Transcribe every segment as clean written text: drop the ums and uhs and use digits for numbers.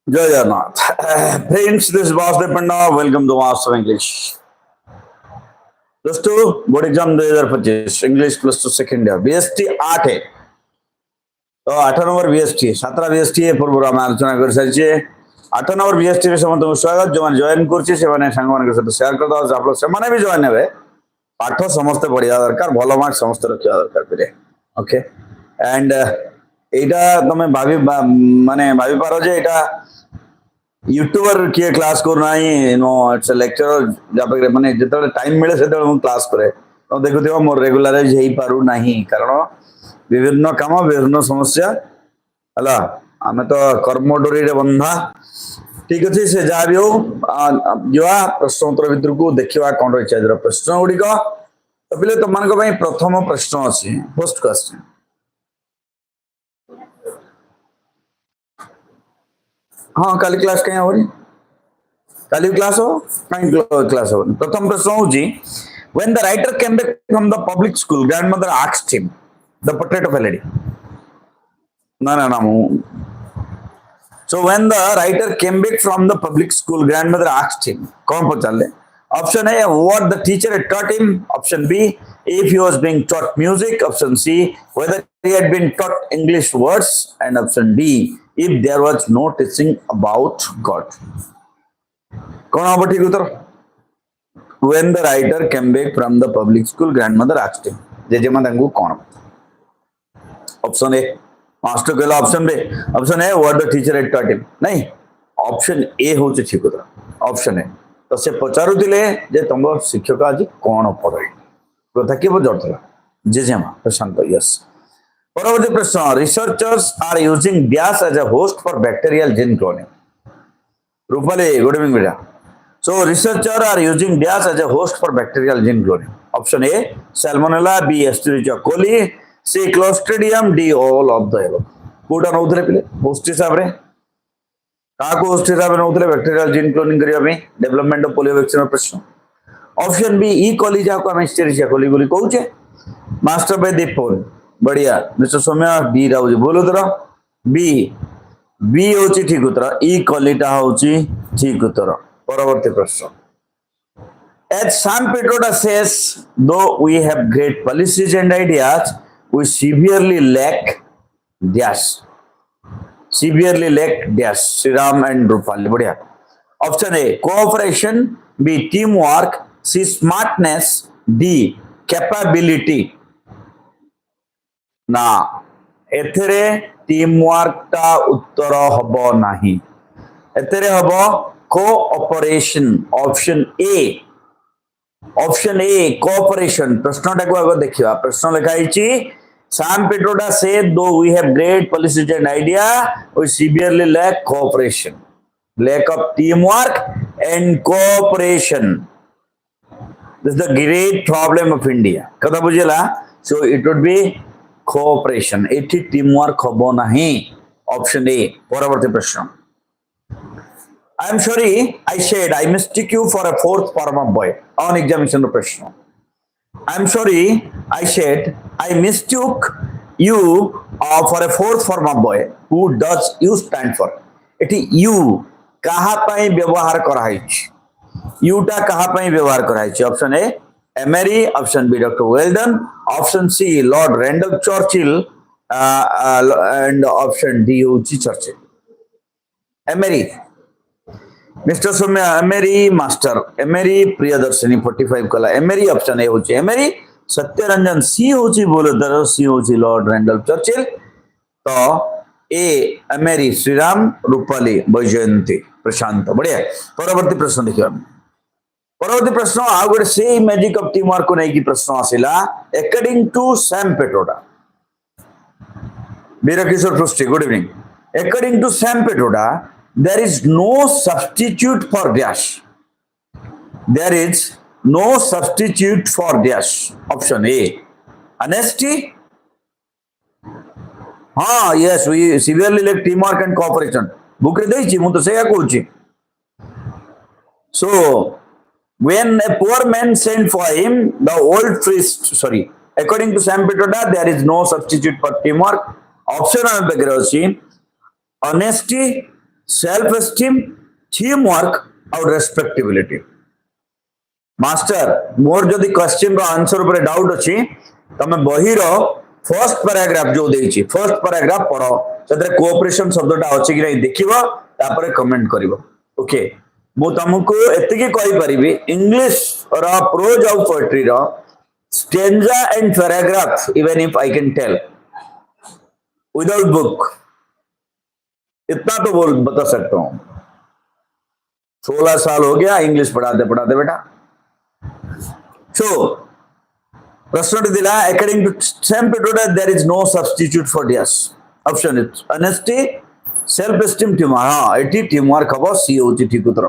Jai Jagannath. Friends, this is Boss Dependa. Welcome to Master English. +2 board exam 2025 English +2 second year VST 8 है तो 8 number VST 17 VST है पूर्व आम आलोचना कर सारी 8 नंबर VST रे समस्त स्वागत जो जॉइन करछि से माने संग मान के साथ शेयर कर दो आप लोग से माने भी जॉइन हेबे पाठ समस्त पढ़िया दरकार भलो मार्क समस्त रखिया दरकार फिरे ओके एंड एटा तमे भाभी माने भाभी पारो जे एटा यूट्यूबर किए क्लास करना ही नो इट्स अ लेक्चर जापे माने जेते टाइम मिले से मु क्लास करे तो देखुथिबो मोर रेगुलराइज हेई पारु नाही कारण विभिन्न काम विभिन्न समस्या हला आमे तो कर्मडोरी रे बंधा ठीक अछि से जा भी हो जोआ प्रश्न उत्तर भितर को देखिबा कोन रहि छै प्रश्न गुडी को तो पहिले तो मन को भाई प्रथम प्रश्न अछि फर्स्ट क्वेश्चन हाँ काली क्लास कहीं हो रही काली क्लास हो कहीं क्लास हो प्रथम प्रश्न हो जी when the writer came back from the public school grandmother asked him the potato lady no so when the writer came back from the public school grandmother asked him कौन पहुंचा ले option A what the teacher had taught him option B if he was being taught music option C whether he had been taught English words and option D if there was no teaching about God कौन होगा ठीक उत्तर when the writer came back from the public school grandmother asked him जेजेमा तंगु कौन option A master कहला option B option A what the teacher had taught him नहीं option A होचे ठीक उत्तर ऑप्शन ए तो से पचारु दिले जे तुम शिक्षक आज कौन पढ़ाई कथा के बजरतला जेजेमा प्रशांत यस परवर्ती प्रश्न researchers are using dash as a host for bacterial gene cloning Rupali good evening बेटा so researcher are using dash as a host for bacterial gene cloning option A Salmonella B Escherichia coli C Clostridium D all of the above कोटा नउथले पिले host हिसाब रे का को host हिसाब रे नउथले बैक्टीरियल जीन क्लोनिंग करिया पे डेवलपमेंट ऑफ पोलियो वैक्सीन प्रश्न ऑप्शन बी ई कोली जा को हम एस्टरिचिया कोली बोली कहूचे मास्टर पे दीपोल बढ़िया मिस्टर सौम्या बी राउजी बोलो तोरा बी बी होची ठीक उत्तर ई कॉलिटा होची ठीक उत्तर परवर्ती प्रश्न as Sam Petroda says though we have great policies and ideas we severely lack dash Sri Ram and Rupali बढ़िया option A cooperation B team work C smartness D capability ना एथरे टीम वर्क टा उत्तर हबो नाही एथरे हबो cooperation option A cooperation प्रश्न टाको आगे देखिबा प्रश्न लिखा हिची सैम पेट्रोडा से दो we have great policies and idea we severely lack cooperation lack of teamwork and cooperation this is the great problem of India कथा बुझिला so it would be cooperation एठी टीमवर्क हबो नाही ऑप्शन ए परवर्ती प्रश्न I am sorry I said I mistook you for a fourth form of boy on examination प्रश्न I am sorry I said I mistook you for a fourth form of boy who does you stand for एठी you कहा पई व्यवहार करा hitch you टा कहा पई व्यवहार करा हिच option A Amery option B doctor Weldon option C Lord Randall Churchill and option D होची Churchill Amery mister Soumya Amery master Amery Priyadarshini 45 कला एमेरी ऑप्शन ए होची एमेरी सत्यरंजन सी होची बोलदर सी होची लॉर्ड रैंडल चर्चिल तो ए एमेरी श्रीराम रूपाली वैजयंती प्रशांत बढ़िया परवर्ती प्रश्न देखिए परवर्ती प्रश्न आ गोटे से मैजिक ऑफ टीम वर्क को नहीं की प्रश्न आसिला according to Sam Pitroda Birkishore Prusty good evening according to Sam Pitroda there is no substitute for dash option A honesty हाँ yes we severely lack teamwork and cooperation book रे देछि मु तो सेया कहूची so when a poor man sent for him the old priest sorry according to Sam Petroda there is no substitute for teamwork option on the honesty self esteem, teamwork और respectability. Master मोर जदि question रो answer ऊपर doubt अछि तमे बही row first paragraph जो देछि first paragraph पढो सेतरे cooperation शब्दटा अछि कि नै देखिबो तापर कमेंट करिवो ओके मु तुमको एतिकी कहि परिबी इंग्लिश रो प्रोज ऑफ पोएट्री रो stanza and paragraph even if I can tell without book इतना तो बोल बता सकता हूं 16 साल हो गया इंग्लिश पढ़ाते पढ़ाते बेटा सो प्रश्न दिला अकॉर्डिंग टू सेम पेटोडा there is no substitute for yes option is honesty self esteem team हां एटी टीम वर्क हबो सी होची ठीक उत्तर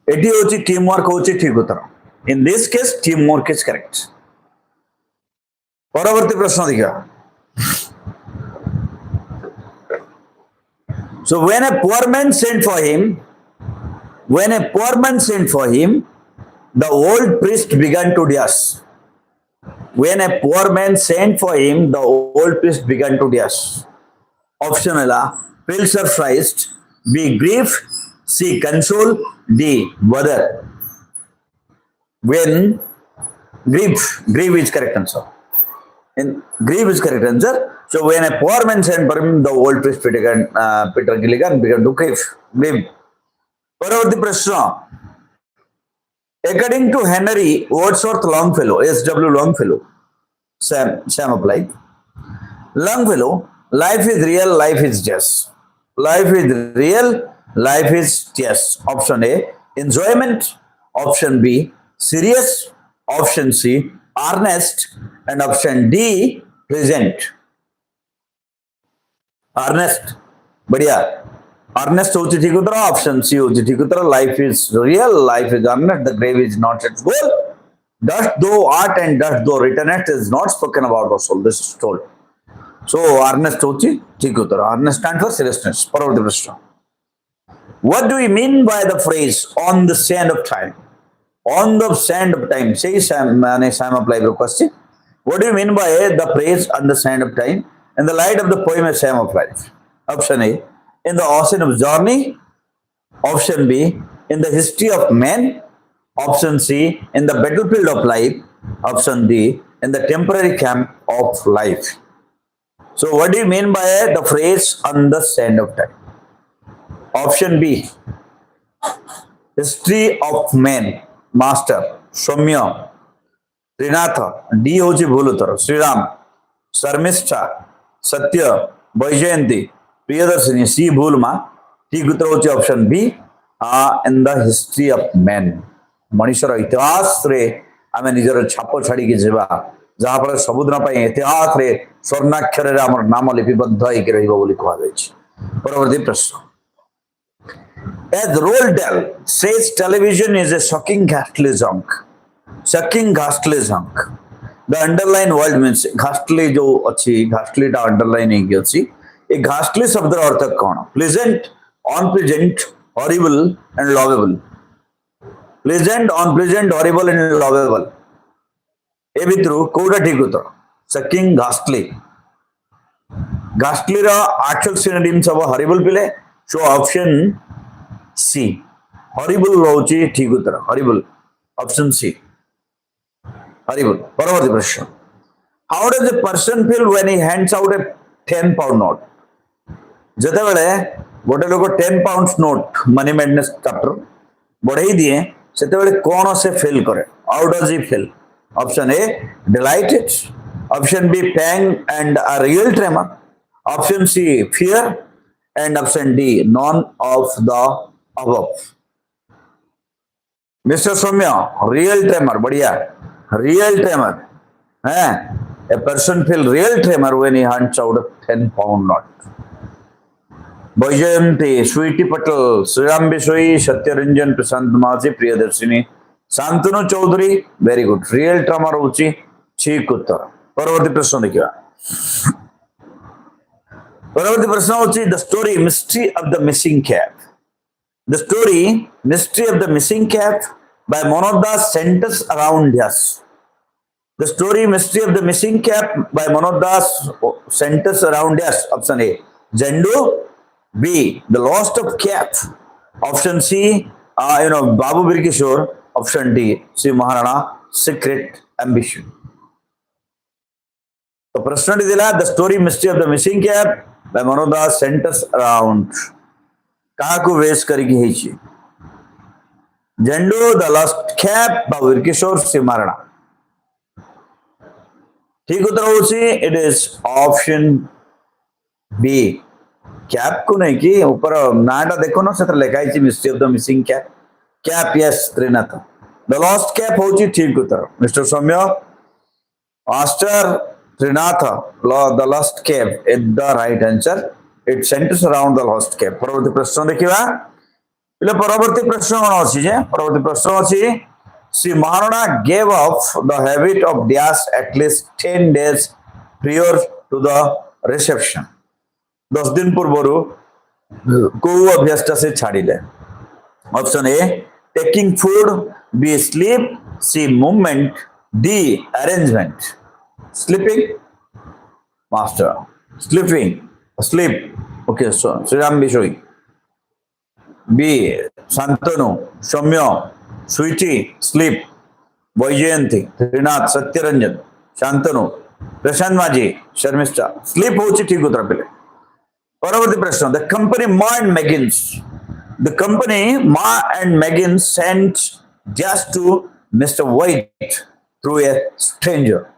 एटी होची टीम वर्क होची ठीक उत्तर in this case team work is correct परवर्ती प्रश्न देखिया so when a poor man sent for him the old priest began to dash when a poor man sent for him the old priest began to dash option A feel surprised B grief C console D bother when grief is correct answer and grief is correct answer so when a poor man sent for him the old priest Peter Gilligan began to grieve परवर्ती प्रश्न according to Henry Wordsworth Longfellow SW Longfellow Sam applied Longfellow life is real life is just life is real life is just option A enjoyment option B serious option C earnest and option D present earnest बढ़िया earnest होची ठीक उत्तर option C होची ठीक उत्तर life is real life is earnest the grave is not its goal dust though art and dust though written it is not spoken about the soul this is told so earnest होची ठीक उत्तर earnest stand for seriousness परवर्ती प्रश्न what do we mean by the phrase on the sand of time on the sand of time say Sam apply the question what do you mean by the phrase on the sand of time in the light of the poem of Sam of life option A in the ocean of journey option B in the history of man option C in the battlefield of life option D in the temporary camp of life so what do you mean by the phrase on the sand of time option B history of man master Soumya Trinath D होची भूल उत्तर श्रीराम शर्मिष्ठा सत्य वैजयंती प्रियदर्शिनी सी भूल मा ठीक उत्तर होची option B in the history of man मनुष्यर इतिहास रे आमे निजर छाप छाड़ी के जेबा जहा पर सबुदिन पई इतिहास रे स्वर्णाक्षर रे हमर नाम लिपिबद्ध होई के रहइबो बोली कहवा जायछि परवर्ती प्रश्न as Roald Dahl says television is a shocking ghastly junk the underline word means ghastly जो अच्छी ghastly टा underline नहीं की अच्छी ये ghastly शब्द का अर्थ कौन pleasant unpleasant horrible and lovable pleasant unpleasant horrible and lovable ये भितरु कोडा ठीक उत्तर shocking ghastly रा actual synonym सब horrible पिले so option C horrible होची ठीक उत्तर horrible option C horrible परवर्ती प्रश्न how does a person feel when he hands out a 10 pound note जते बेले गोटे लोग 10 pounds note money madness chapter बढ़ाई दिए सेते बेले कोन से फील करे how does he feel option A delighted option B pang and a real tremor option C fear and option D none of the above Mr. Soumya real tremor बढ़िया real tremor है a person feel real tremor when he hands out a 10 pound note Vaijayanti Sweety Patel Shriram Bishoi Satyaranjan Prashant Majhi Priyadarshini Shantanu Choudhury very good रियल ट्रेमर होची ठीक उत्तर परवर्ती प्रश्न देखिए परवर्ती प्रश्न होची the story mystery of the missing cap The story Mystery of the Missing Cap by Manodas centers around yes. The story Mystery of the Missing Cap by Manodas centers around yes. Option A. Zendu. B, the lost of cap. Option C, Babu Birkishore. Option D, C, Maharana, secret ambition. So, Prashna Dila, the story mystery of the missing cap by Manoda centers around Kaku Ves Kariki Hichi. Zendu, the lost cap, Babu Birkishore, C, Maharana. ठीक उत्तर होची it is option B cap को नहीं कि ऊपर नाटा देखो ना से लिखा है mystery of the missing cap cap yes Trinath the lost cap होची ठीक उत्तर mister Soumya master Trinath the lost cap is the right answer it centers around the lost cap परवर्ती प्रश्न देखिबा इले परवर्ती प्रश्न कोन अछि जे परवर्ती प्रश्न अछि Sri Maharana gave up the habit of dash at least 10 days prior to the reception. 10 दिन पूर्वरु को अभ्यासटा से छाड़िले. Option A, taking food, B, sleep, C, movement, D, arrangement. Sleeping, master. Sleeping, sleep. Okay, so Sriram Bishoi. B, Santanu, Soumya, Sweetie, sleep. Vaijayanti, Trinath, Satyaranjan, Shantanu, Prashant Maji, Sharmishta. Sleep hochi ठीक उत्तर पहले. परवर्ती प्रश्न. The company Ma and Meggins. The company Ma and Meggins sent just to Mr. White through a stranger.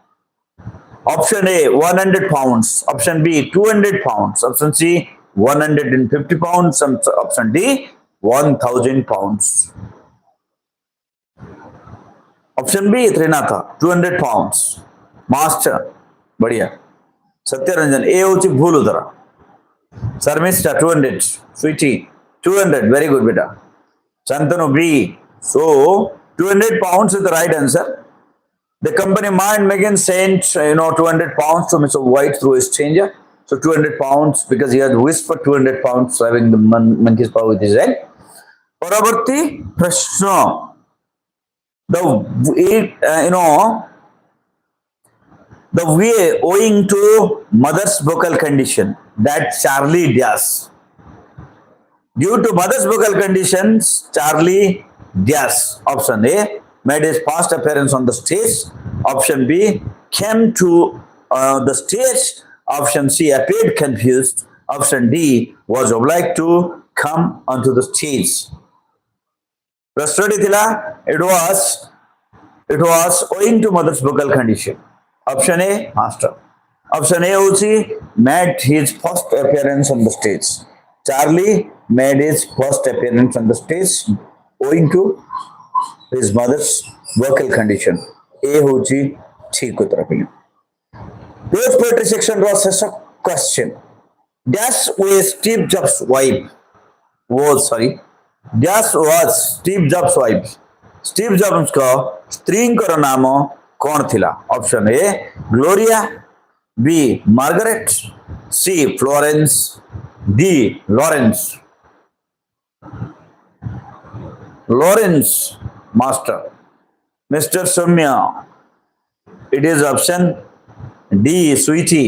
Option A, 100 pounds. Option B, 200 pounds. Option C, 150 pounds. Option D, 1000 pounds. Option B Trinath 200 pounds master बढ़िया Satyaranjan A होची भूल उत्तर Sharmishtha 200 Sweety 200 very good बेटा Shantanu B so 200 pounds is the right answer the company Ma and Megan sent 200 pounds to Mr. White through a stranger so 200 pounds because he had wished for 200 pounds having the monkey's paw with his egg परवर्ती प्रश्न the way owing to mother's vocal condition that Charlie does. Due to mother's vocal conditions, Charlie does. Option A made his first appearance on the stage. Option B came to the stage. Option C appeared confused. Option D was obliged to come onto the stage. Study thila it was owing to mother's vocal condition. Option A, master. Option A hochi made his first appearance on the stage. Charlie made his first appearance on the stage owing to his mother's vocal condition. A hochi ठीक उत्तर पहले. Those poetry section was a question. Dash was Steve Jobs' wife. Dash was Steve Jobs' wife. Steve Jobs का स्त्रींकर नाम कौन थिला option A Gloria B Margaret C Florence D Lawrence master mister Soumya it is option D Sweety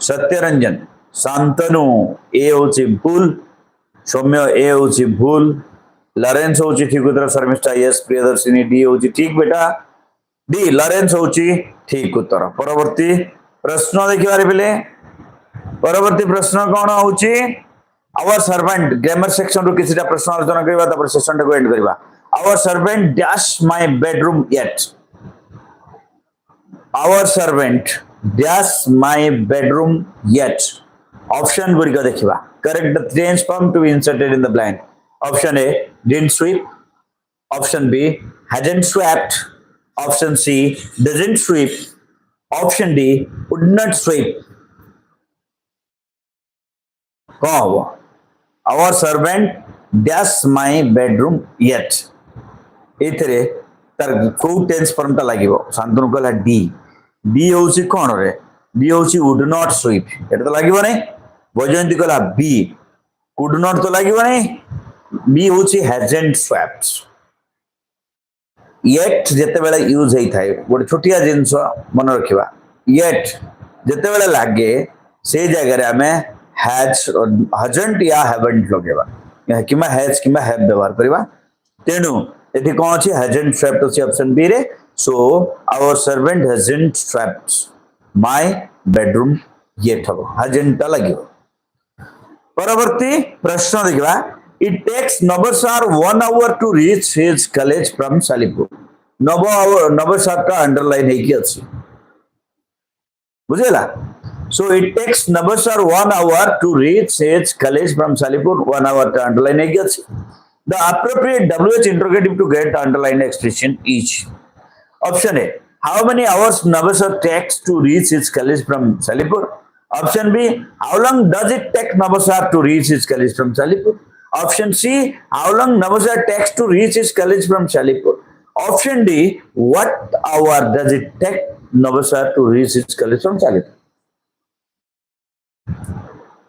Satyaranjan Shantanu A होची भूल Soumya A होची भूल Lawrence होची ठीक उत्तर शर्मिष्ठा यस प्रियदर्शिनी डी होची ठीक बेटा डी लॉरेंस होची ठीक उत्तर परवर्ती प्रश्न देखिबारे बेले परवर्ती प्रश्न कोन होची आवर सर्वेंट ग्रामर सेक्शन रो किछटा प्रश्न आलोचना करबा तापर सेशन को एंड करबा our servant dash my bedroom yet our servant dash my bedroom yet option गुरिका देखिबा correct the tense form to be inserted in the blank Option A, didn't sweep. Option B, hadn't swept. Option C, doesn't sweep. Option D, would not sweep. Our servant does my bedroom yet. एथरे तार को tense form ता लागिवो शांतनु कहला D D होची कोन रे D होची would not SVEEP एटा तो लागिवो नै वैजयंती कहला बी कुड नॉट तो लागिवो नै बी होची हैजंट स्वैप्ड येट जते बेला यूज हेई थाए गोटे छोटिया जिंस मन रखिबा येट जते बेला लागे से जगह रे हमें has hasn't या haven't लगेबा keema has keema have व्यवहार करबा तेनु एठी कोन अछि hasn't strapped अछि ऑप्शन बी रे so our servant hasn't strapped my bedroom yet हबो hasn't ता लागियो परवर्ती प्रश्न देखिबा it takes Nabasar 1 hour to reach his college from Salipur Nabasar का अंडरलाइन है कि अछि बुझेला so it takes Nabasar 1 hour to reach his college from Salipur 1 hour का अंडरलाइन है कि अछि the appropriate WH interrogative to get the underlined expression is option A how many hours Nabasar takes to reach his college from Salipur option B how long does it take Nabasar to reach his college from Salipur option C how long Nabasar takes to reach his college from Salipur option D what hour does it take Nabasar to reach his college from Salipur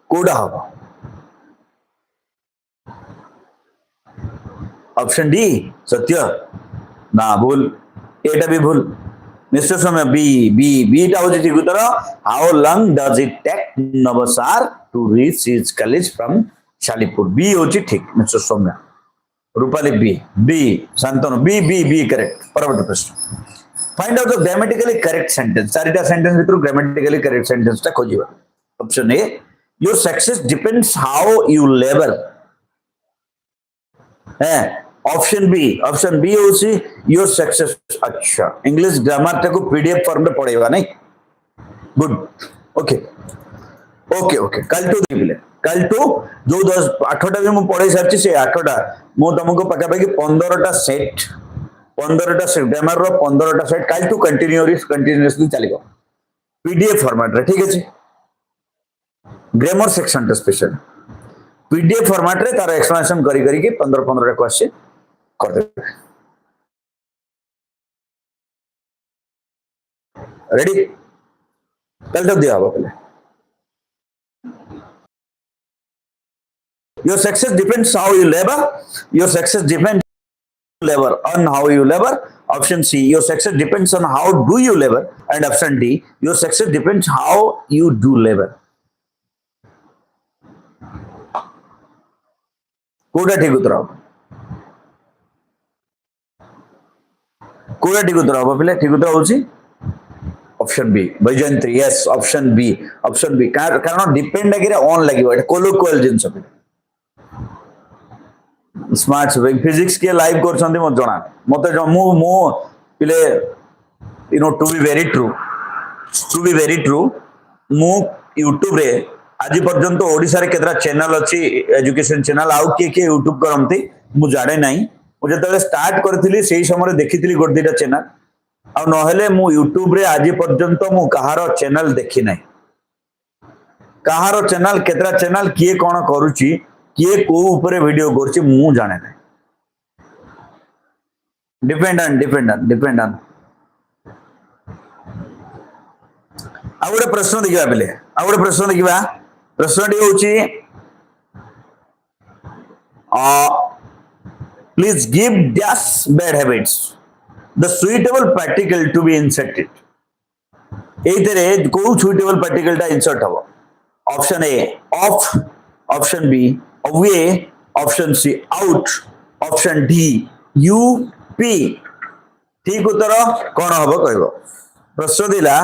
कोड़ा होगा option D सत्य ना भूल एटा भी भूल mister समय B टा होची ठीक उत्तर how long does it take Navsar to reach his college from Shalipur B होची ठीक mister Soumya Rupali B Shantanu B correct परवर्ती प्रश्न find out the grammatically correct sentence चारिटा सेंटेंस भितर ग्रामेटिकली करेक्ट सेंटेंस ता खोजिबा option A your success depends how you labour है option B होची योर सक्सेस अच्छा इंग्लिश ग्रामर टा को पीडीएफ फॉर्म में पढ़ेगा नहीं गुड ओके कल टू जो 10 8टा भी मु पढ़े सारची से 8टा मु तुमको पका पकी 15टा सेट ग्रामर रो 15टा सेट कल टू कंटीन्यूअसली चलेगा पीडीएफ फॉर्मेट रे ठीक है ग्रामर सेक्शन टा स्पेशल पीडीएफ फॉर्मेट रे तार एक्सप्लेनेशन करी के 15 क्वेश्चन कर दे रेडी कल तक दिया पहले your success depends how you labor your success depends labor on how you labor option C your success depends on how do you labor and option D your success depends how you do labor कोड़ा ठीक उत्तर हम पे ठीक उत्तर होची option B Vaijayanti yes option B कारण depend लागिरे on लागिवो एटा कोलोकुअल जिंस पे स्मार्ट फिजिक्स के लाइव करछंती मत जणा मते मु पिले you know to be very true मु यूट्यूब रे आज पर्यंत ओडिसा रे केतरा चैनल अछि एजुकेशन चैनल आउ के यूट्यूब करमती मु जाने नाही मु जतले स्टार्ट करथिली सेही समय देखिथिली गोट दिटा चैनल आ नहेले मु यूट्यूब रे आज पर्यंत मु कहारो चैनल देखि नाही कहारो चैनल केतरा चैनल किए कोन करूची किए को ऊपर वीडियो करची मु जाने नाही डिपेंड ऑन आउडे प्रश्न देखिबा बेले प्रश्नटी होची please give dash bad habits the suitable particle to be inserted एइतरे को suitable particle टा insert हबो option A off option B away option C out option D U P ठीक उत्तर कोन हबो कहबो प्रश्न दिला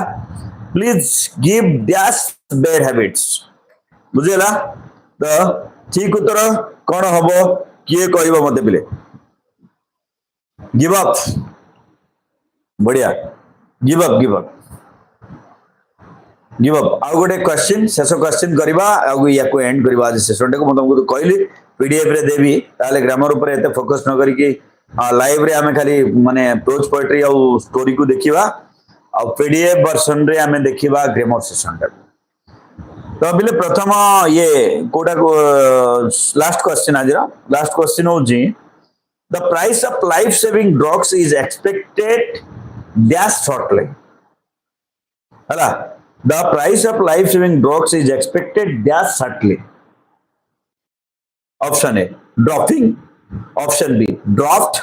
please give dash bad habits बुझेला तो ठीक उत्तर कोन हबो किए कहबो मते बिले गिव अप बढ़िया गिव अप आउ गोटे क्वेश्चन शेष क्वेश्चन करबा आगु या को एंड करबा आज सेशन को म तुमको कहली पीडीएफ रे देबी ताले ग्रामर ऊपर एते फोकस न करी कि लाइव रे हमें खाली माने प्रोज पोएट्री आ स्टोरी को देखिबा आ पीडीएफ वर्जन रे हमें देखिबा ग्रामर सेशन टा तो अबिले प्रथम ये कोटा को लास्ट क्वेश्चन आज लास्ट क्वेश्चन हो जी the price of life saving drugs is expected dash shortly हला the price of life saving drugs is expected dash shortly option A dropping option B dropped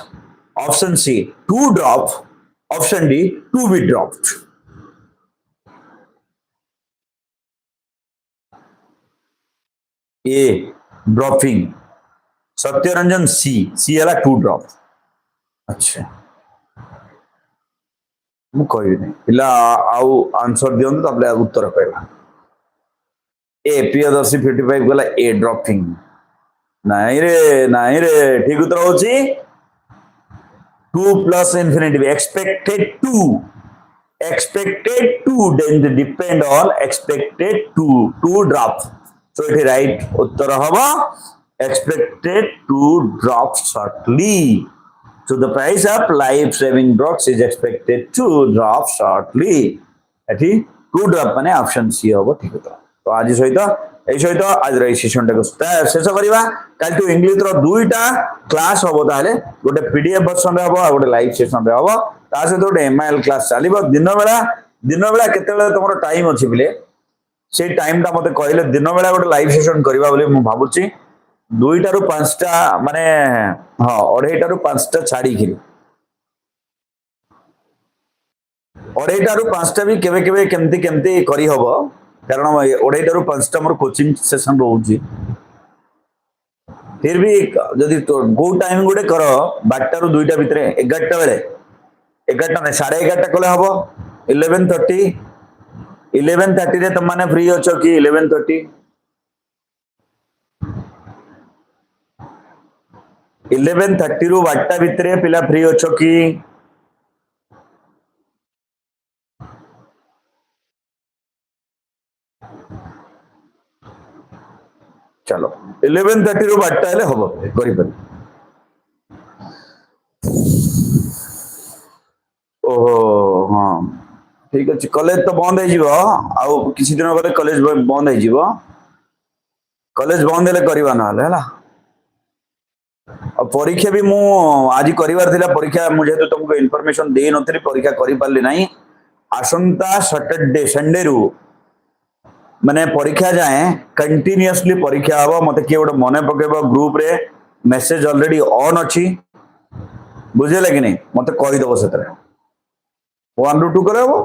option C to drop option D to be dropped A dropping Satyaranjan C है 2 drop अच्छा ମୁଁ କହିବିନି ପିଲା ଆଉ answer ଦିଅନ୍ତୁ ତାପରେ ଉତ୍ତର କହିବା ए प्रियदर्शी 55 गला ए ड्रॉपिंग नहीं रे ठीक उत्तर होची 2 plus infinitive expected to then depend on expected to drop so it right उत्तर हवा expected to drop shortly so the price of life saving drugs is expected to drop shortly एठी टू ड्रॉप माने option C हबो ठीक उत्तर तो आज सहित आज रही सेशन टाको शेष करवा कल टू इंग्लिश रो दुईटा क्लास हबो ताले गोटे पीडीएफ वर्जन रे हबो आ गोटे लाइव सेशन रे हबो ता सहित गोटे एमआईएल क्लास चलिबो दिन बेला केतेले तमरो टाइम अछि बिले से टाइम ता मते कहले दिन बेला गोटे लाइव सेशन करबा बोली मु भाबुची दुईटा रु पांचटा माने हां अढेटा रु पांचटा छाडी खिरी अढेटा रु पांचटा भी केबे केबे केमती करी हबो कारण अढेटा रु पांचटा मोर कोचिंग सेशन रहउची फिर भी जदि गो टाइम गुडे कर 12टा रु 2टा भितरे 11टा बेले 11टा ने 11:30 कले हबो 11:30 रे तुम माने फ्री अछो कि 11:30 11:30 रु 12टा भितरे पिला फ्री अछो कि चलो 11:30 रु 12टा हेले हबो करि पर ओहो हां ठीक अछि कॉलेज तो बंद है जीवो आउ किछि दिन बाद कॉलेज बंद है जीवो कॉलेज बंद हेले करबा न हले हला परीक्षा भी मु आज करिवार थिला परीक्षा मुझे तो तुमको इन्फॉर्मेशन दे नथि परीक्षा करि पारली नाही आसंता सैटरडे संडे रु माने परीक्षा जाए कंटिन्यूअसली परीक्षा हबो मते के गोटे मने पकेबो ग्रुप रे मेसेज ऑलरेडी ऑन अछि बुझे लगे नहीं मते कहि दबो सेतरे 1 रु 2 करबो